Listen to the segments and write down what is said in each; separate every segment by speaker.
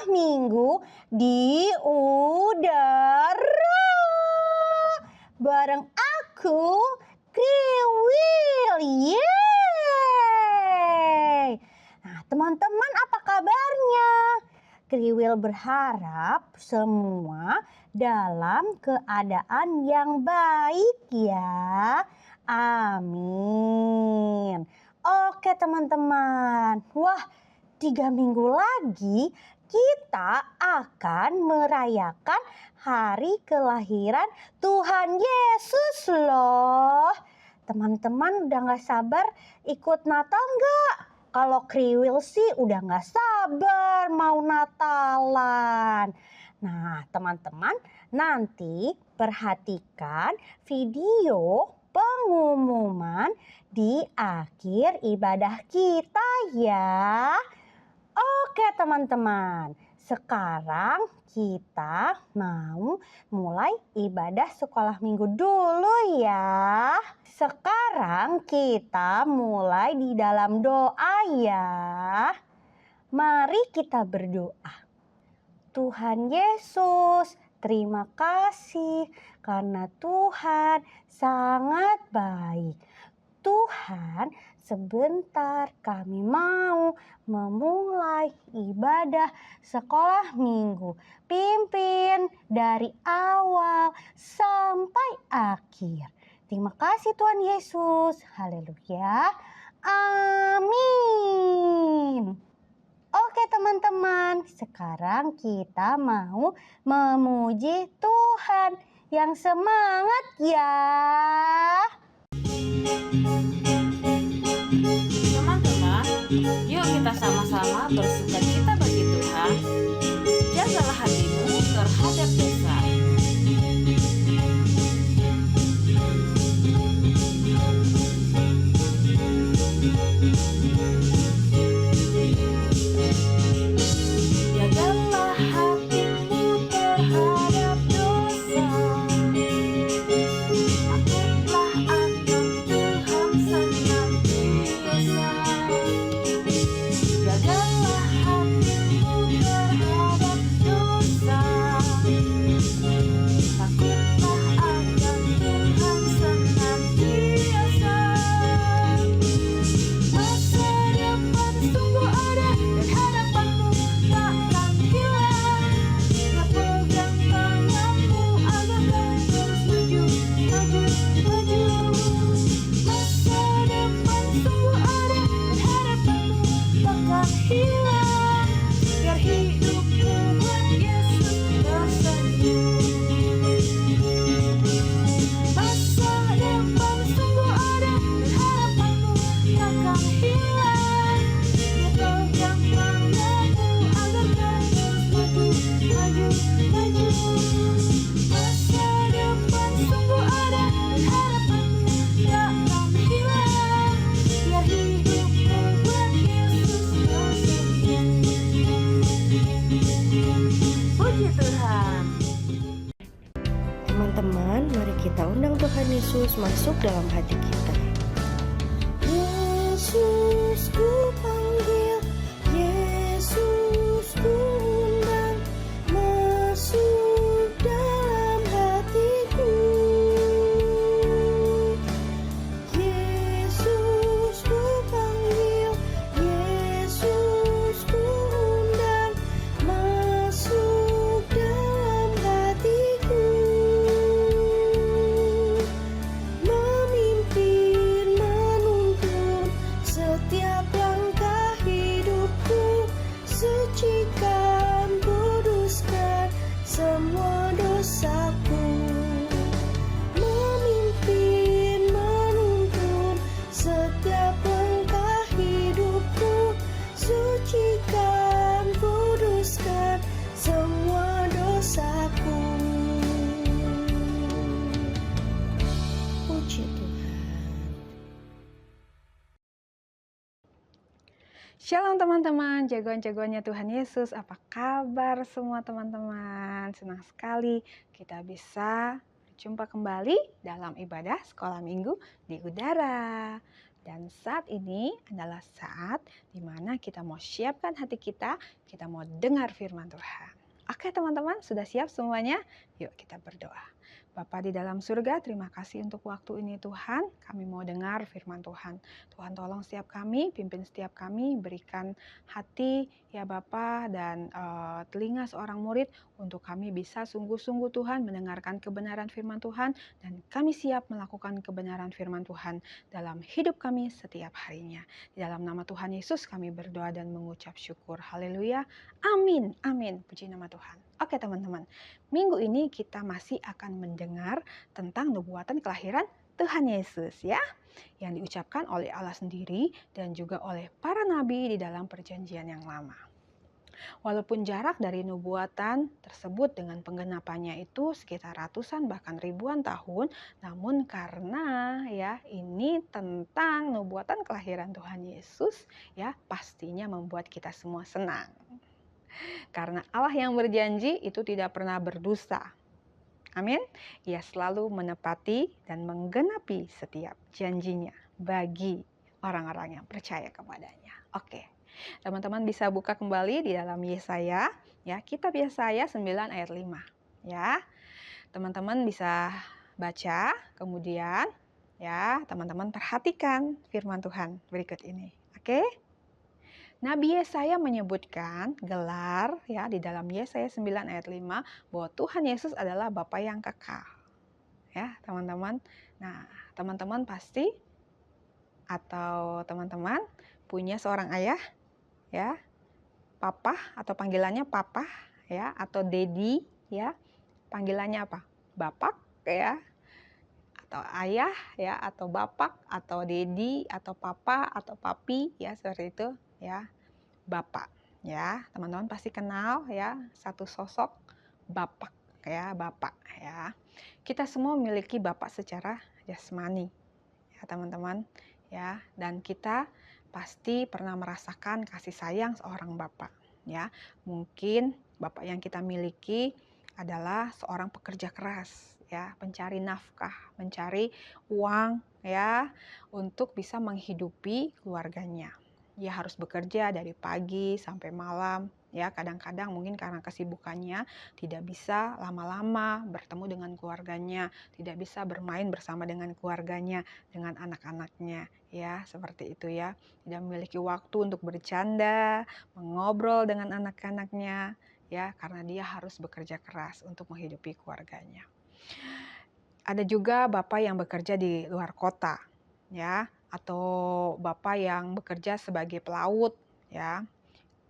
Speaker 1: minggu di udara. Bareng aku, Kriwil. Yeay! Nah, teman-teman, apa kabarnya? Kriwil berharap semua dalam keadaan yang baik ya. Amin. Oke teman-teman. Wah, 3 minggu lagi kita akan merayakan hari kelahiran Tuhan Yesus loh. Teman-teman udah gak sabar ikut Natal gak? Kalau Kriwil sih udah gak sabar mau Natalan. Nah teman-teman, nanti perhatikan video pengumuman di akhir ibadah kita ya. Oke teman-teman, sekarang kita mau mulai ibadah sekolah minggu dulu ya. Sekarang kita mulai di dalam doa ya. Mari kita berdoa. Tuhan Yesus, terima kasih karena Tuhan sangat baik. Tuhan, sebentar kami mau memulai ibadah sekolah minggu. Pimpin dari awal sampai akhir. Terima kasih Tuhan Yesus. Haleluya. Amin. Oke teman-teman, sekarang kita mau memuji Tuhan. Yang semangat ya.
Speaker 2: Teman-teman, yuk kita sama-sama bersukacita bagi Tuhan. Jagalah hatimu terhadap dosa. Jagalah hatimu terhadap dosa. Takutlah akan Tuhan senantiasa. Jagalah hatimu terhadap dosa. Takutlah akan Tuhan senantiasa. Masa depan sungguh ada dan harapanmu takkan hilang. Dia pegang tanganmu agar kau terus maju, maju, maju. Masa depan sungguh ada dan harapanmu takkan hilang. Biar hidupmu buat Yesus tersenyum. Masa depan sungguh ada dan harapanmu takkan hilang. Dia pegang tanganmu agar kau terus maju, maju, maju. Masa depan sungguh ada dan harapanmu takkan hilang. Biar hidupmu buat Yesus tersenyum. Puji Tuhan.
Speaker 3: Teman-teman, mari kita undang Tuhan Yesus masuk dalam hati kita. Yesus ku panggil, Yesus ku undang, masuk dalam hatiku. Yesus ku panggil, Yesus ku undang, masuk dalam hatiku. Memimpin, menuntun setiap langkah hidupku. Sucikan, kuduskan semua dosaku. Memimpin, menuntun setiap langkah hidupku. Sucikan, kuduskan semua dosaku. Puji Tuhan.
Speaker 4: Shalom teman-teman, jagoan-jagoannya Tuhan Yesus. Apa kabar semua teman-teman? Senang sekali kita bisa berjumpa kembali dalam ibadah sekolah minggu di udara. Dan saat ini adalah saat di mana kita mau siapkan hati kita mau dengar firman Tuhan. Oke teman-teman, sudah siap semuanya? Yuk kita berdoa. Bapa di dalam surga, terima kasih untuk waktu ini Tuhan. Kami mau dengar firman Tuhan. Tuhan tolong setiap kami, pimpin setiap kami, berikan hati ya Bapa dan telinga seorang murid untuk kami bisa sungguh-sungguh Tuhan mendengarkan kebenaran firman Tuhan dan kami siap melakukan kebenaran firman Tuhan dalam hidup kami setiap harinya. Di dalam nama Tuhan Yesus kami berdoa dan mengucap syukur. Haleluya. Amin. Amin. Puji nama Tuhan. Oke teman-teman, minggu ini kita masih akan mendengar tentang nubuatan kelahiran Tuhan Yesus ya, yang diucapkan oleh Allah sendiri dan juga oleh para nabi di dalam perjanjian yang lama. Walaupun jarak dari nubuatan tersebut dengan penggenapannya itu sekitar ratusan bahkan ribuan tahun, namun karena ya ini tentang nubuatan kelahiran Tuhan Yesus ya, pastinya membuat kita semua senang. Karena Allah yang berjanji itu tidak pernah berdusta. Amin. Ia selalu menepati dan menggenapi setiap janjinya bagi orang-orang yang percaya kepadanya. Oke. Teman-teman bisa buka kembali di dalam Yesaya ya, kitab Yesaya 9 ayat 5 ya. Teman-teman bisa baca, kemudian ya, teman-teman perhatikan firman Tuhan berikut ini. Oke? Nabi Yesaya menyebutkan gelar ya di dalam Yesaya 9 ayat 5 bahwa Tuhan Yesus adalah Bapa yang kekal. Ya, teman-teman. Nah, teman-teman pasti atau teman-teman punya seorang ayah ya, papa atau panggilannya papa ya, atau dedi ya. Panggilannya apa? Bapak ya, atau ayah ya, atau bapak atau dedi atau papa atau papi ya, seperti itu ya. Bapak ya, teman-teman pasti kenal ya satu sosok bapak ya, bapak ya. Kita semua memiliki bapak secara jasmani ya teman-teman ya, dan kita pasti pernah merasakan kasih sayang seorang bapak ya. Mungkin bapak yang kita miliki adalah seorang pekerja keras ya, pencari nafkah, mencari uang ya untuk bisa menghidupi keluarganya. Dia harus bekerja dari pagi sampai malam ya, kadang-kadang mungkin karena kesibukannya tidak bisa lama-lama bertemu dengan keluarganya, tidak bisa bermain bersama dengan keluarganya, dengan anak-anaknya ya, seperti itu ya. Tidak memiliki waktu untuk bercanda, mengobrol dengan anak-anaknya ya, karena dia harus bekerja keras untuk menghidupi keluarganya. Ada juga bapak yang bekerja di luar kota ya, atau bapak yang bekerja sebagai pelaut ya,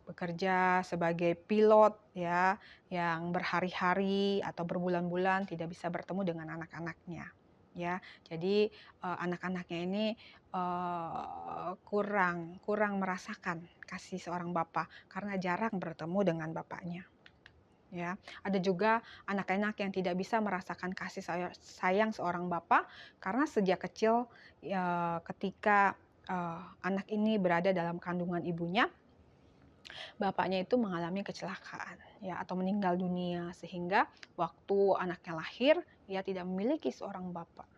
Speaker 4: bekerja sebagai pilot ya, yang berhari-hari atau berbulan-bulan tidak bisa bertemu dengan anak-anaknya ya. Jadi anak-anaknya ini kurang merasakan kasih seorang bapak karena jarang bertemu dengan bapaknya. Ya, ada juga anak-anak yang tidak bisa merasakan kasih sayang seorang bapak karena sejak kecil ya, ketika anak ini berada dalam kandungan ibunya, bapaknya itu mengalami kecelakaan ya, atau meninggal dunia, sehingga waktu anaknya lahir ia tidak memiliki seorang bapak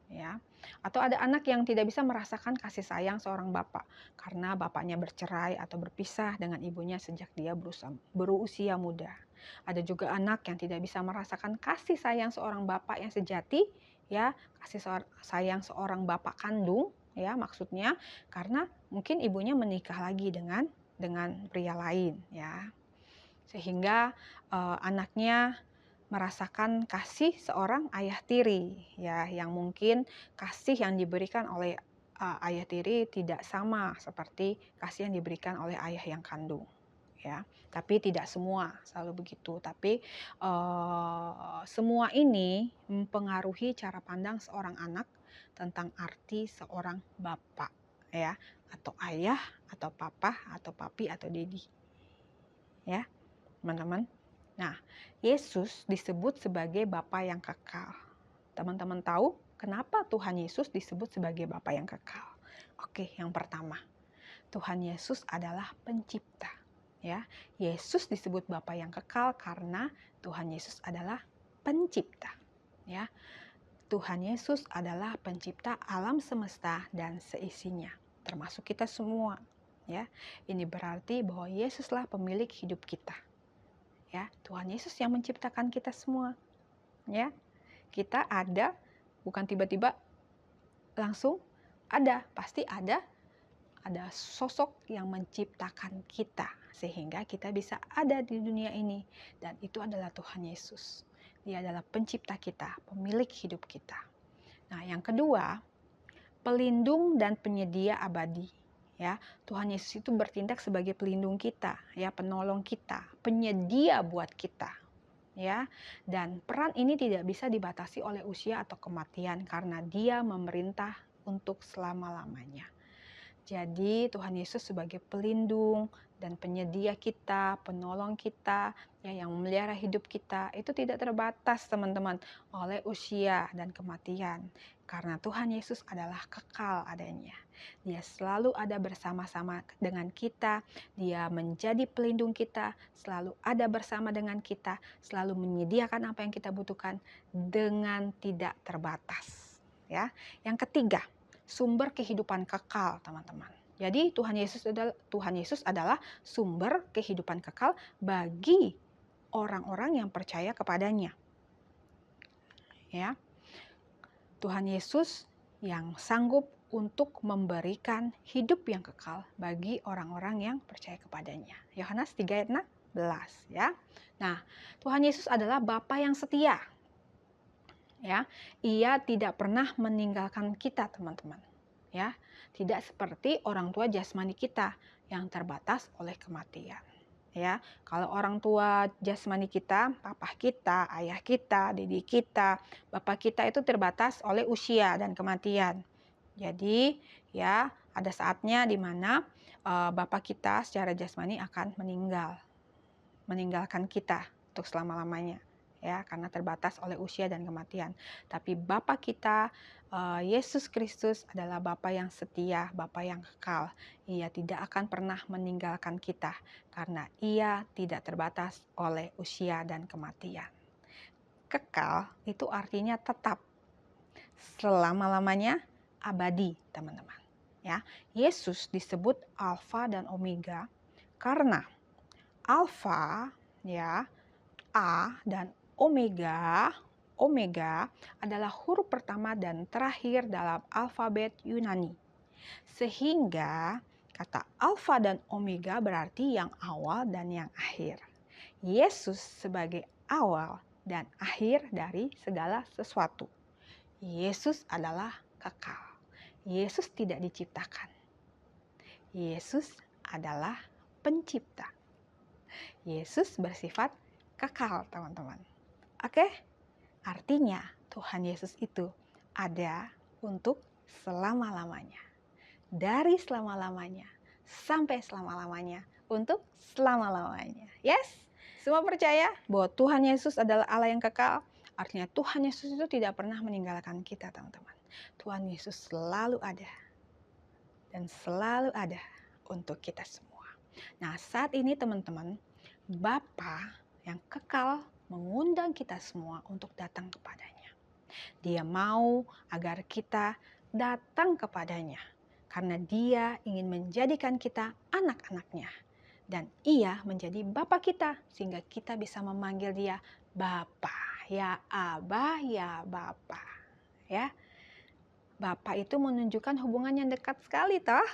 Speaker 4: ya. Atau ada anak yang tidak bisa merasakan kasih sayang seorang bapak karena bapaknya bercerai atau berpisah dengan ibunya sejak dia berusia muda. Ada juga anak yang tidak bisa merasakan kasih sayang seorang bapak yang sejati ya, kasih sayang seorang bapak kandung ya, maksudnya karena mungkin ibunya menikah lagi dengan pria lain ya, sehingga anaknya merasakan kasih seorang ayah tiri ya, yang mungkin kasih yang diberikan oleh ayah tiri tidak sama seperti kasih yang diberikan oleh ayah yang kandung ya. Tapi tidak semua selalu begitu, tapi semua ini mempengaruhi cara pandang seorang anak tentang arti seorang bapak ya, atau ayah atau papa atau papi atau dedi ya teman-teman. Nah, Yesus disebut sebagai Bapa yang kekal. Teman-teman tahu kenapa Tuhan Yesus disebut sebagai Bapa yang kekal? Oke, yang pertama, Tuhan Yesus adalah pencipta. Ya, Yesus disebut Bapa yang kekal karena Tuhan Yesus adalah pencipta. Ya, Tuhan Yesus adalah pencipta alam semesta dan seisinya, termasuk kita semua. Ya, ini berarti bahwa Yesuslah pemilik hidup kita. Ya, Tuhan Yesus yang menciptakan kita semua. Ya, kita ada, bukan tiba-tiba langsung ada, pasti ada sosok yang menciptakan kita sehingga kita bisa ada di dunia ini, dan itu adalah Tuhan Yesus. Dia adalah pencipta kita, pemilik hidup kita. Nah, yang kedua, pelindung dan penyedia abadi. Ya, Tuhan Yesus itu bertindak sebagai pelindung kita, ya, penolong kita, penyedia buat kita. Ya, dan peran ini tidak bisa dibatasi oleh usia atau kematian karena Dia memerintah untuk selama-lamanya. Jadi Tuhan Yesus sebagai pelindung dan penyedia kita, penolong kita, ya, yang memelihara hidup kita, itu tidak terbatas teman-teman oleh usia dan kematian. Karena Tuhan Yesus adalah kekal adanya. Dia selalu ada bersama-sama dengan kita, Dia menjadi pelindung kita, selalu ada bersama dengan kita, selalu menyediakan apa yang kita butuhkan dengan tidak terbatas. Ya. Yang ketiga, sumber kehidupan kekal, teman-teman. Jadi Tuhan Yesus adalah sumber kehidupan kekal bagi orang-orang yang percaya kepadanya. Ya. Tuhan Yesus yang sanggup untuk memberikan hidup yang kekal bagi orang-orang yang percaya kepadanya. Yohanes 3 ayat 16, ya. Nah, Tuhan Yesus adalah Bapa yang setia. Ya, Ia tidak pernah meninggalkan kita, teman-teman. Ya, tidak seperti orang tua jasmani kita yang terbatas oleh kematian. Ya, kalau orang tua jasmani kita, papa kita, ayah kita, didik kita, bapak kita itu terbatas oleh usia dan kematian. Jadi, ya, ada saatnya di mana bapak kita secara jasmani akan meninggalkan kita untuk selama-lamanya. Ya, karena terbatas oleh usia dan kematian. Tapi Bapa kita, Yesus Kristus adalah Bapa yang setia, Bapa yang kekal. Ia tidak akan pernah meninggalkan kita karena Ia tidak terbatas oleh usia dan kematian. Kekal itu artinya tetap, selama-lamanya, abadi, teman-teman. Ya, Yesus disebut Alfa dan Omega karena Alfa, ya, A dan Omega adalah huruf pertama dan terakhir dalam alfabet Yunani. Sehingga kata Alfa dan Omega berarti yang awal dan yang akhir. Yesus sebagai awal dan akhir dari segala sesuatu. Yesus adalah kekal. Yesus tidak diciptakan. Yesus adalah pencipta. Yesus bersifat kekal, teman-teman. Oke? Artinya Tuhan Yesus itu ada untuk selama-lamanya. Dari selama-lamanya sampai selama-lamanya, untuk selama-lamanya. Yes? Semua percaya bahwa Tuhan Yesus adalah Allah yang kekal? Artinya Tuhan Yesus itu tidak pernah meninggalkan kita, teman-teman. Tuhan Yesus selalu ada dan selalu ada untuk kita semua. Nah, saat ini teman-teman, Bapa yang kekal mengundang kita semua untuk datang kepadanya. Dia mau agar kita datang kepadanya karena Dia ingin menjadikan kita anak-anaknya. Dan Ia menjadi Bapa kita sehingga kita bisa memanggil Dia Bapa, ya Abah, ya Bapa. Ya. Bapa itu menunjukkan hubungan yang dekat sekali toh.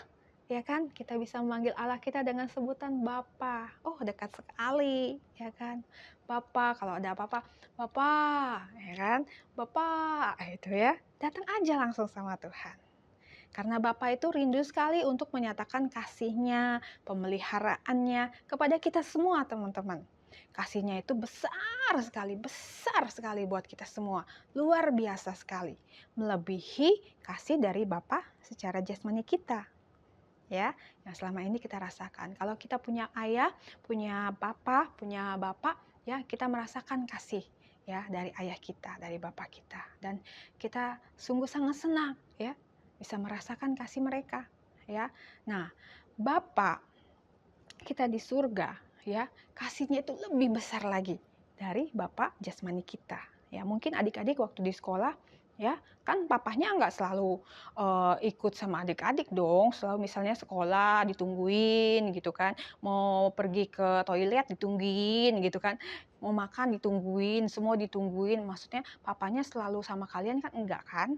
Speaker 4: Ya kan, kita bisa memanggil Allah kita dengan sebutan Bapa. Oh, dekat sekali, ya kan. Bapa, kalau ada apa-apa, Bapa, ya kan. Bapa, itu ya. Datang aja langsung sama Tuhan. Karena Bapa itu rindu sekali untuk menyatakan kasih-Nya, pemeliharaannya kepada kita semua, teman-teman. Kasih-Nya itu besar sekali buat kita semua. Luar biasa sekali. Melebihi kasih dari Bapa secara jasmani kita. Ya, yang selama ini kita rasakan. Kalau kita punya ayah, punya bapak, ya kita merasakan kasih ya dari ayah kita, dari bapak kita, dan kita sungguh sangat senang ya bisa merasakan kasih mereka ya. Nah, Bapa kita di surga ya, kasihnya itu lebih besar lagi dari Bapa jasmani kita. Ya, mungkin adik-adik waktu di sekolah Ya, kan papahnya nggak selalu ikut sama adik-adik dong, selalu misalnya sekolah ditungguin gitu kan, mau pergi ke toilet ditungguin gitu kan, mau makan ditungguin, semua ditungguin, maksudnya papanya selalu sama kalian kan enggak kan?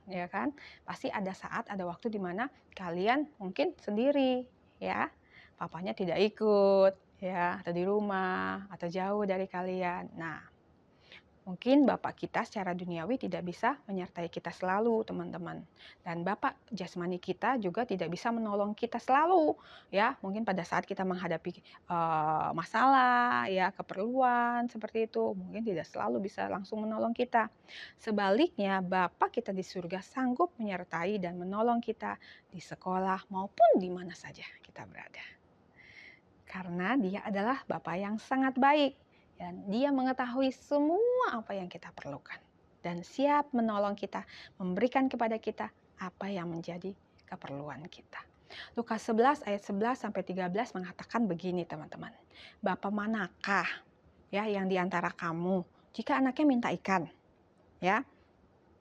Speaker 4: Ya kan? Pasti ada saat, ada waktu di mana kalian mungkin sendiri ya, papanya tidak ikut ya, atau di rumah, atau jauh dari kalian. Nah, mungkin bapak kita secara duniawi tidak bisa menyertai kita selalu, teman-teman. Dan bapak jasmani kita juga tidak bisa menolong kita selalu, ya. Mungkin pada saat kita menghadapi masalah, ya, keperluan seperti itu, mungkin tidak selalu bisa langsung menolong kita. Sebaliknya, bapak kita di surga sanggup menyertai dan menolong kita di sekolah maupun di mana saja kita berada. Karena dia adalah bapak yang sangat baik. Dan dia mengetahui semua apa yang kita perlukan. Dan siap menolong kita, memberikan kepada kita apa yang menjadi keperluan kita. Lukas 11 ayat 11 sampai 13 mengatakan begini, teman-teman. Bapa manakah ya yang diantara kamu jika anaknya minta ikan, ya,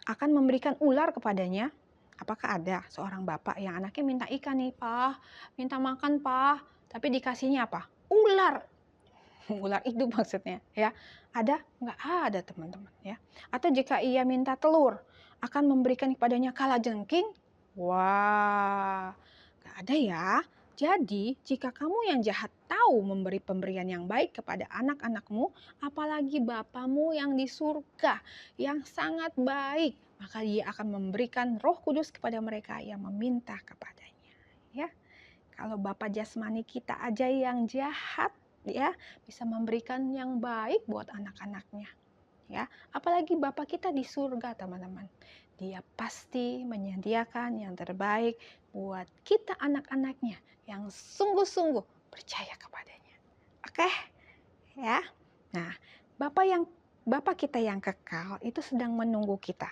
Speaker 4: akan memberikan ular kepadanya? Apakah ada seorang bapak yang anaknya minta ikan nih, Pak, minta makan, Pak, tapi dikasihnya apa? Ular. Ular hidup maksudnya ya. Ada? Nggak ada, teman-teman ya. Atau jika ia minta telur, akan memberikan kepadanya kalajengking? Wah, nggak ada ya. Jadi, jika kamu yang jahat tahu memberi pemberian yang baik kepada anak-anakmu, apalagi Bapamu yang di surga, yang sangat baik, maka dia akan memberikan Roh Kudus kepada mereka yang meminta kepadanya. Ya, kalau Bapa jasmani kita aja yang jahat, ya, bisa memberikan yang baik buat anak-anaknya, ya, apalagi Bapa kita di surga, teman-teman. Dia pasti menyediakan yang terbaik buat kita anak-anaknya yang sungguh-sungguh percaya kepadanya. Oke, ya. Nah, Bapa kita yang kekal itu sedang menunggu kita,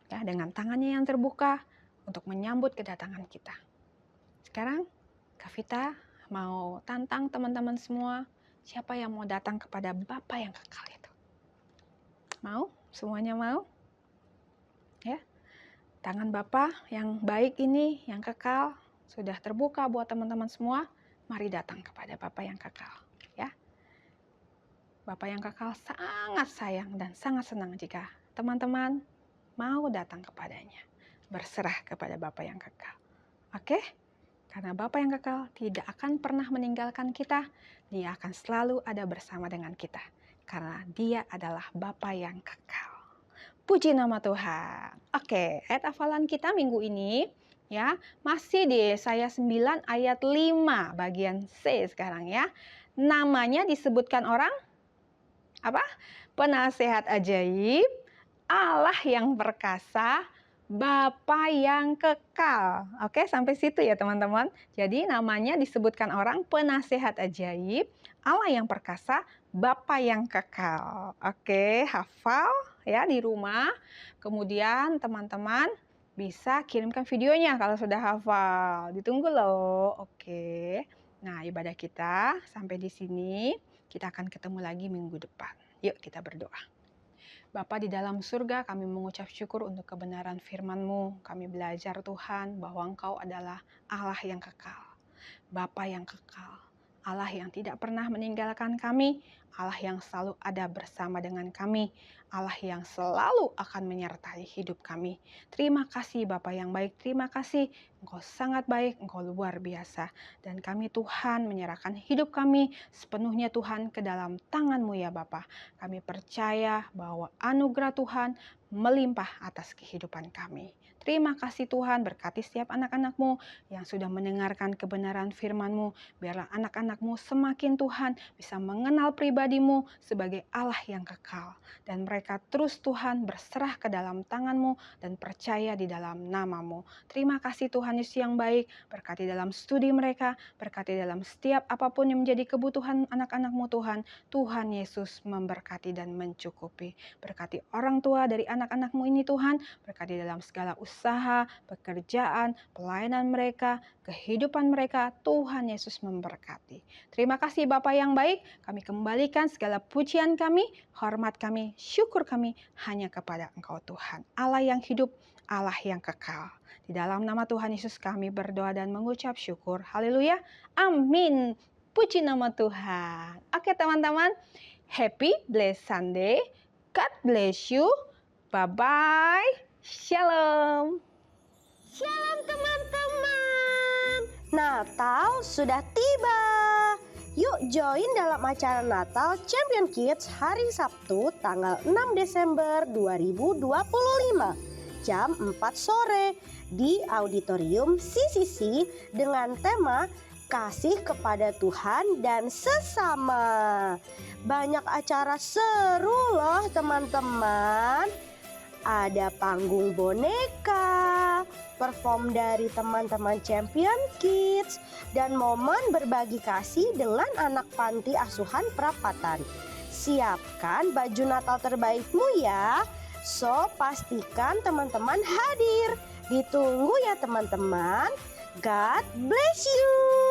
Speaker 4: ya, dengan tangannya yang terbuka untuk menyambut kedatangan kita. Sekarang Kak Vita mau tantang teman-teman semua, siapa yang mau datang kepada Bapa yang kekal itu? Mau? Semuanya mau? Ya. Tangan Bapa yang baik ini, yang kekal, sudah terbuka buat teman-teman semua. Mari datang kepada Bapa yang kekal, ya. Bapa yang kekal sangat sayang dan sangat senang jika teman-teman mau datang kepadanya, berserah kepada Bapa yang kekal. Oke? Karena Bapa yang kekal tidak akan pernah meninggalkan kita, dia akan selalu ada bersama dengan kita. Karena dia adalah Bapa yang kekal. Puji nama Tuhan. Oke, ayat hafalan kita minggu ini, ya, masih di Yesaya 9 ayat 5 bagian C sekarang, ya. Namanya disebutkan orang apa? Penasehat ajaib, Allah yang perkasa, Bapa yang kekal. Oke, sampai situ ya teman-teman. Jadi namanya disebutkan orang penasehat ajaib, Allah yang perkasa, Bapa yang kekal. Oke, hafal ya di rumah. Kemudian teman-teman bisa kirimkan videonya kalau sudah hafal. Ditunggu loh. Oke. Nah, ibadah kita sampai di sini. Kita akan ketemu lagi minggu depan. Yuk kita berdoa. Bapa di dalam surga, kami mengucap syukur untuk kebenaran firman-Mu. Kami belajar Tuhan bahwa Engkau adalah Allah yang kekal, Bapa yang kekal, Allah yang tidak pernah meninggalkan kami, Allah yang selalu ada bersama dengan kami, Allah yang selalu akan menyertai hidup kami. Terima kasih Bapa yang baik, terima kasih. Engkau sangat baik, Engkau luar biasa. Dan kami Tuhan menyerahkan hidup kami sepenuhnya Tuhan ke dalam tangan-Mu ya Bapa. Kami percaya bahwa anugerah Tuhan melimpah atas kehidupan kami. Terima kasih Tuhan, berkati setiap anak-anak-Mu yang sudah mendengarkan kebenaran firman-Mu. Biarlah anak-anak-Mu semakin Tuhan bisa mengenal pribadi-Mu sebagai Allah yang kekal. Dan mereka terus Tuhan berserah ke dalam tangan-Mu dan percaya di dalam nama-Mu. Terima kasih Tuhan Yesus yang baik, berkati dalam studi mereka, berkati dalam setiap apapun yang menjadi kebutuhan anak-anak-Mu Tuhan. Tuhan Yesus memberkati dan mencukupi. Berkati orang tua dari anak-anak-Mu ini Tuhan, berkati dalam segala usaha, pekerjaan, pelayanan mereka, kehidupan mereka, Tuhan Yesus memberkati. Terima kasih Bapa yang baik, kami kembalikan memberikan segala pujian kami, hormat kami, syukur kami hanya kepada Engkau Tuhan, Allah yang hidup, Allah yang kekal. Di dalam nama Tuhan Yesus kami berdoa dan mengucap syukur. Haleluya. Amin. Puji nama Tuhan. Oke teman-teman, happy blessed Sunday. God bless you. Bye-bye. Shalom.
Speaker 1: Shalom teman-teman. Natal sudah tiba. Yuk join dalam acara Natal Champion Kids hari Sabtu tanggal 6 Desember 2025 jam 4 sore di Auditorium CCC dengan tema Kasih kepada Tuhan dan Sesama. Banyak acara seru loh teman-teman. Ada panggung boneka, perform dari teman-teman Champion Kids, dan momen berbagi kasih dengan anak panti asuhan Perapatan. Siapkan baju Natal terbaikmu ya. So, pastikan teman-teman hadir. Ditunggu ya teman-teman. God bless you.